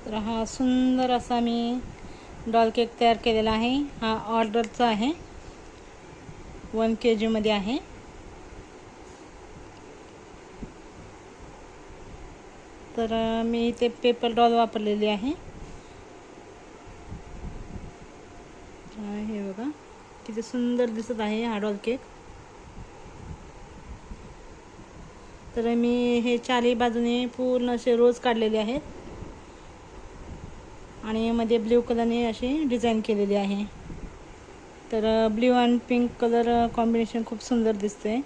तर हा सुंदर असा मी डॉल केक तयार केलेला आहे। हा ऑर्डरचा आहे, 1 kg मध्ये आहे। तर मी इथे पेपर डॉल वापरलेली आहे। हे बघा किती सुंदर दिसत आहे हा डॉल केक। तर मी हे चारही बाजूने पूर्ण असे रोज काढलेले आहेत आणि मध्ये ब्ल्यू कलरने अशी डिझाईन केलेली आहे। तर ब्ल्यू आणि पिंक कलर कॉम्बिनेशन खूप सुंदर दिसते।